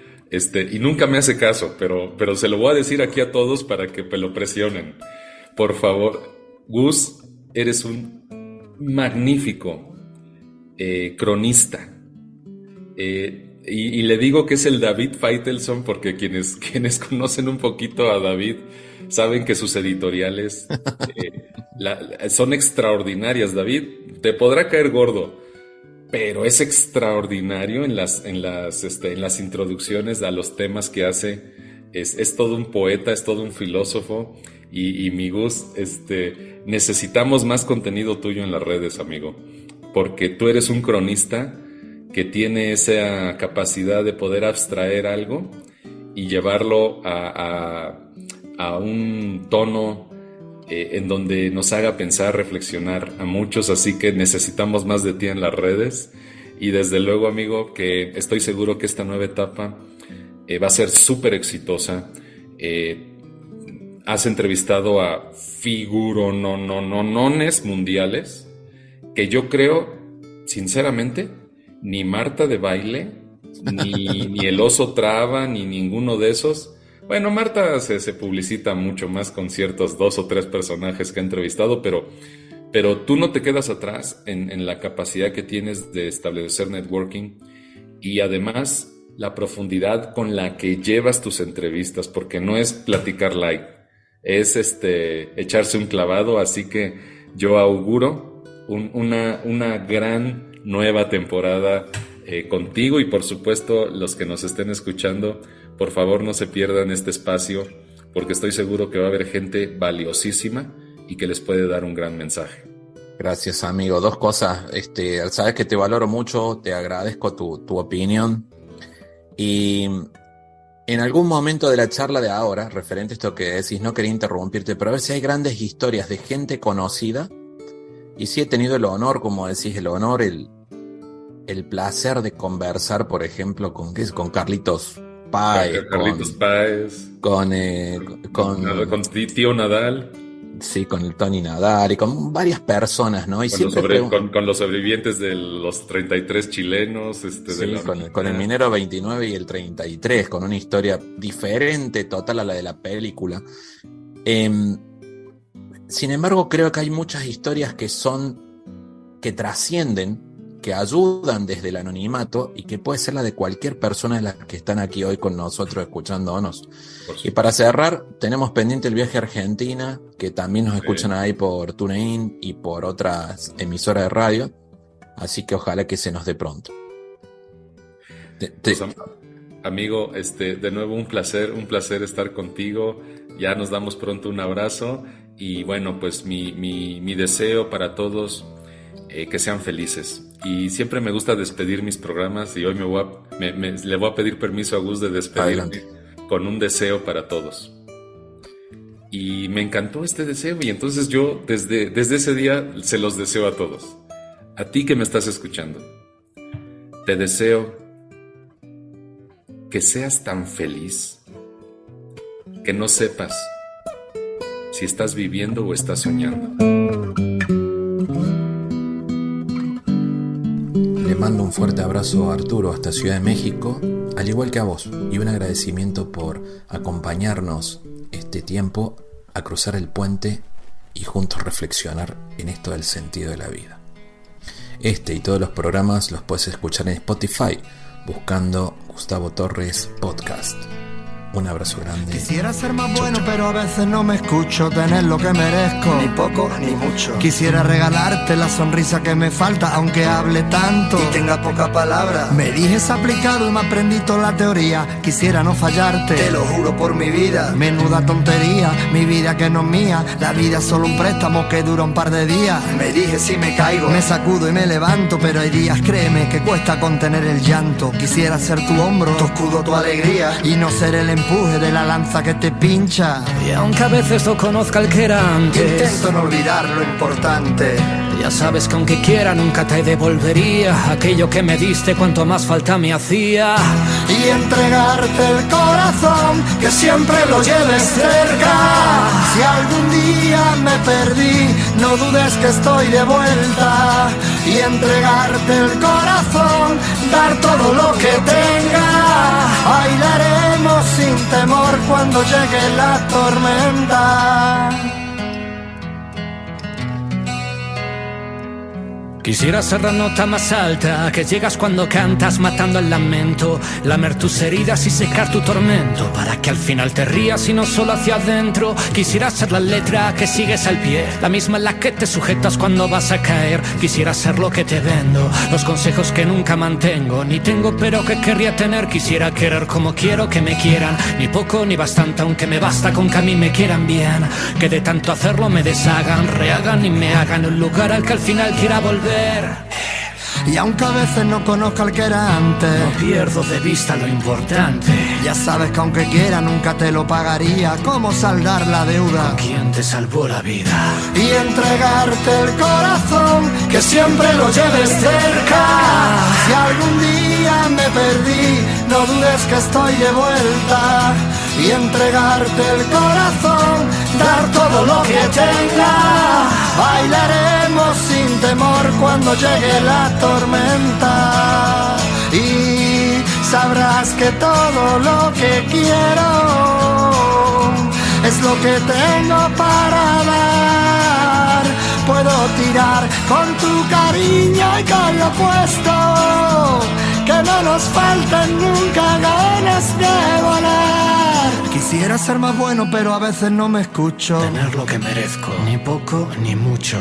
y nunca me hace caso, pero se lo voy a decir aquí a todos para que lo presionen. Por favor, Gus, eres un magnífico cronista. Y le digo que es el David Faitelson porque quienes conocen un poquito a David saben que sus editoriales son extraordinarias. David te podrá caer gordo, pero es extraordinario en las introducciones a los temas que hace. Es todo un poeta, es todo un filósofo. Y mi Gus, necesitamos más contenido tuyo en las redes, amigo, porque tú eres un cronista que tiene esa capacidad de poder abstraer algo y llevarlo a un tono en donde nos haga pensar, reflexionar a muchos. Así que necesitamos más de ti en las redes, y desde luego, amigo, que estoy seguro que esta nueva etapa va a ser súper exitosa. Has entrevistado a figuronones mundiales que yo creo, sinceramente, ni Marta de Baile, ni el Oso Traba, ni ninguno de esos. Bueno, Marta se publicita mucho más con ciertos 2 o 3 personajes que ha entrevistado, pero tú no te quedas atrás en la capacidad que tienes de establecer networking, y además la profundidad con la que llevas tus entrevistas, porque no es platicar light, es echarse un clavado. Así que yo auguro una gran nueva temporada contigo, y por supuesto los que nos estén escuchando, por favor no se pierdan este espacio, porque estoy seguro que va a haber gente valiosísima y que les puede dar un gran mensaje. Gracias, amigo. 2 cosas. Sabes que te valoro mucho, te agradezco tu opinión, y en algún momento de la charla de ahora, referente a esto que decís, no quería interrumpirte, pero a ver si hay grandes historias de gente conocida, y sí he tenido el honor, como decís, el placer de conversar, por ejemplo, con Carlitos Páez. Carlitos Páez. Con Tío Nadal. Sí, con el Tony Nadal y con varias personas, ¿no? Y con los sobrevivientes de los 33 chilenos. Sí, con el Minero 29 y el 33, con una historia diferente total a la de la película. Sin embargo, creo que hay muchas historias que trascienden, que ayudan desde el anonimato, y que puede ser la de cualquier persona de las que están aquí hoy con nosotros escuchándonos. Y para cerrar, tenemos pendiente el viaje a Argentina, que también nos escuchan ahí por TuneIn y por otras emisoras de radio, así que ojalá que se nos dé pronto. Pues, amigo, de nuevo un placer estar contigo. Ya nos damos pronto un abrazo, y bueno, pues mi deseo para todos, que sean felices. Y siempre me gusta despedir mis programas, y hoy le voy a pedir permiso a Gus de despedirme. Adelante. Con un deseo para todos. Y me encantó este deseo, y entonces yo desde ese día se los deseo a todos. A ti que me estás escuchando, te deseo que seas tan feliz que no sepas si estás viviendo o estás soñando. Le mando un fuerte abrazo a Arturo hasta Ciudad de México, al igual que a vos, y un agradecimiento por acompañarnos este tiempo a cruzar el puente y juntos reflexionar en esto del sentido de la vida. Este y todos los programas los puedes escuchar en Spotify buscando Gustavo Torres Podcast. Un abrazo grande. Quisiera ser más bueno, pero a veces no me escucho. Tener lo que merezco, ni poco ni mucho. Quisiera regalarte la sonrisa que me falta, aunque hable tanto y tenga poca palabra. Me dijes aplicado y me aprendí toda la teoría. Quisiera no fallarte, te lo juro por mi vida. Menuda tontería, mi vida que no es mía. La vida es solo un préstamo que dura un par de días. Me dije si me caigo, me sacudo y me levanto, pero hay días, créeme, que cuesta contener el llanto. Quisiera ser tu hombro, tu escudo, tu alegría, y no ser el empuje de la lanza que te pincha. Y aunque a veces no conozca el que era antes, intento no olvidar lo importante. Ya sabes que aunque quiera nunca te devolvería aquello que me diste cuanto más falta me hacía. Y entregarte el corazón, que siempre lo lleves cerca. Si algún día me perdí, no dudes que estoy de vuelta. Y entregarte el corazón, dar todo lo que tenga. Bailaremos sin temor cuando llegue la tormenta. Quisiera ser la nota más alta que llegas cuando cantas matando el lamento, lamer tus heridas y secar tu tormento para que al final te rías y no solo hacia adentro. Quisiera ser la letra que sigues al pie, la misma en la que te sujetas cuando vas a caer. Quisiera ser lo que te vendo, los consejos que nunca mantengo ni tengo pero que querría tener. Quisiera querer como quiero que me quieran, ni poco ni bastante, aunque me basta con que a mí me quieran bien. Que de tanto hacerlo me deshagan, rehagan y me hagan un lugar al que al final quiera volver. Y aunque a veces no conozca el que era antes, no pierdo de vista lo importante. Ya sabes que aunque quiera nunca te lo pagaría. ¿Cómo saldar la deuda? ¿Con quién te salvó la vida? Y entregarte el corazón, que siempre lo lleves cerca. Si algún día me perdí, no dudes que estoy de vuelta. Y entregarte el corazón, dar todo lo que tenga. Bailaremos sin temor cuando llegue la tormenta. Y sabrás que todo lo que quiero es lo que tengo para dar. Puedo tirar con tu cariño y con lo puesto, que no nos falten nunca ganas de volar. Quisiera ser más bueno, pero a veces no me escucho. Tener lo que merezco, ni poco ni mucho.